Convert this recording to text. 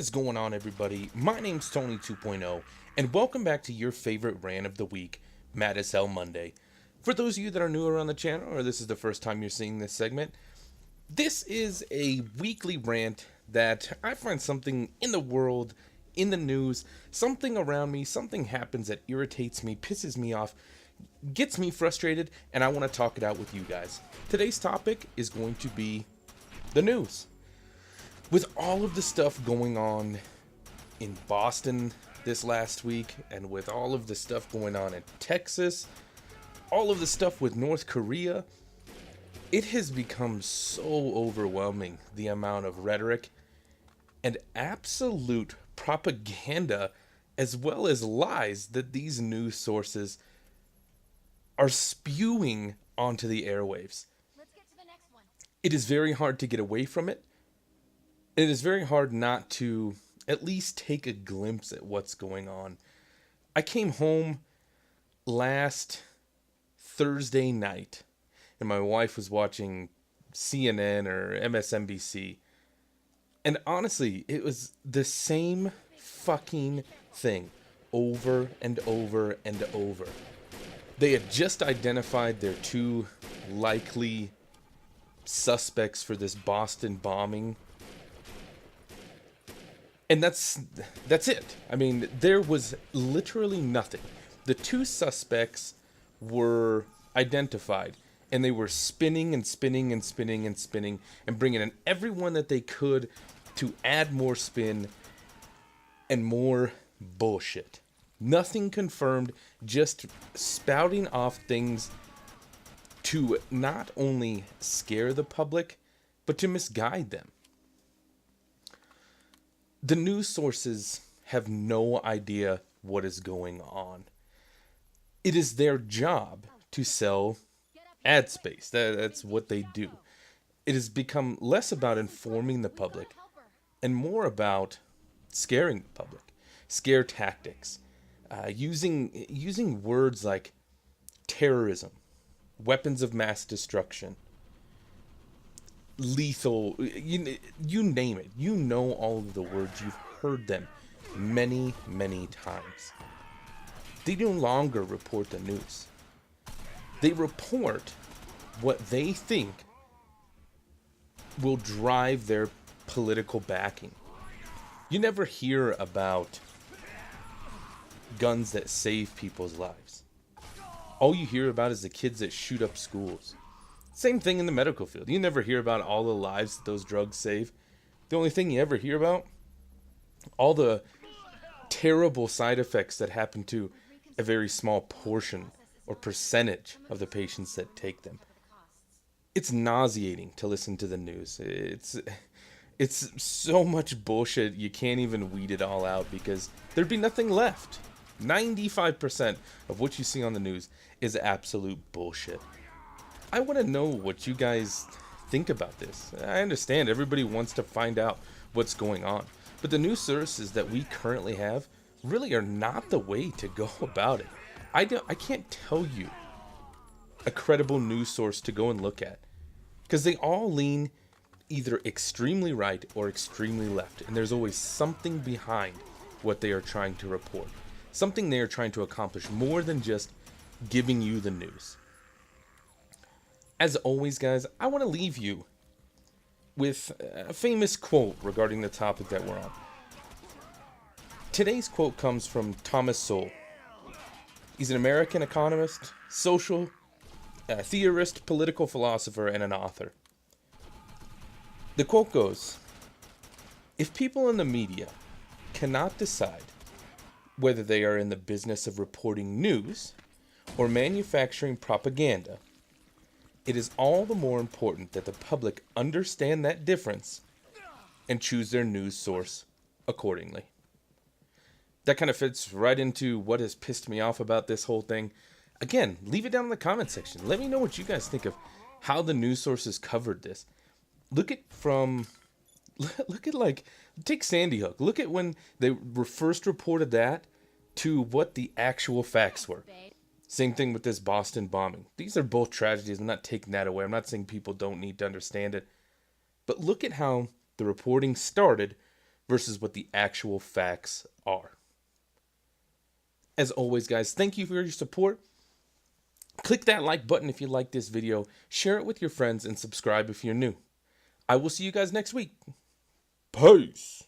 is going on, everybody? My name's Tony 2.0, and welcome back to your favorite rant of the week, Mad as Hell Monday. For those of you that are newer on the channel, or this is the first time you're seeing this segment, this is a weekly rant that I find something in the world, in the news, something around me, something happens that irritates me, pisses me off, gets me frustrated, and I want to talk it out with you guys. Today's topic is going to be the news. With all of the stuff going on in Boston this last week, and with all of the stuff going on in Texas, all of the stuff with North Korea, it has become so overwhelming, the amount of rhetoric and absolute propaganda as well as lies that these news sources are spewing onto the airwaves. Let's get to the next one. It is very hard to get away from it. It is very hard not to at least take a glimpse at what's going on. I came home last Thursday night, and my wife was watching CNN or MSNBC. And honestly, it was the same fucking thing over and over and over. They had just identified their two likely suspects for this Boston bombing. And that's it. I mean, there was literally nothing. The two suspects were identified, and they were spinning and spinning and spinning and spinning and bringing in everyone that they could to add more spin and more bullshit. Nothing confirmed, just spouting off things to not only scare the public, but to misguide them. The news sources have no idea what is going on. It is their job to sell ad space. That's what they do. It has become less about informing the public and more about scaring the public. Scare tactics. Using words like terrorism, weapons of mass destruction, lethal, you name it. You know all of the words. You've heard them many, many times. They no longer report the news. They report what they think will drive their political backing. You never hear about guns that save people's lives. All you hear about is the kids that shoot up schools. Same thing in the medical field. You never hear about all the lives that those drugs save. The only thing you ever hear about, all the terrible side effects that happen to a very small portion or percentage of the patients that take them. It's nauseating to listen to the news. It's so much bullshit, you can't even weed it all out because there'd be nothing left. 95% of what you see on the news is absolute bullshit. I want to know what you guys think about this. I understand everybody wants to find out what's going on, but the news sources that we currently have really are not the way to go about it. I can't tell you a credible news source to go and look at, because they all lean either extremely right or extremely left, and there's always something behind what they are trying to report. Something they are trying to accomplish more than just giving you the news. As always, guys, I want to leave you with a famous quote regarding the topic that we're on. Today's quote comes from Thomas Sowell. He's an American economist, social theorist, political philosopher, and an author. The quote goes, "If people in the media cannot decide whether they are in the business of reporting news or manufacturing propaganda, it is all the more important that the public understand that difference and choose their news source accordingly." That kind of fits right into what has pissed me off about this whole thing. Again, leave it down in the comment section. Let me know what you guys think of how the news sources covered this. Look at take Sandy Hook. Look at when they were first reported that to what the actual facts were. Same thing with this Boston bombing. These are both tragedies. I'm not taking that away. I'm not saying people don't need to understand it. But look at how the reporting started versus what the actual facts are. As always, guys, thank you for your support. Click that like button if you like this video, share it with your friends, and subscribe if you're new. I will see you guys next week. Peace.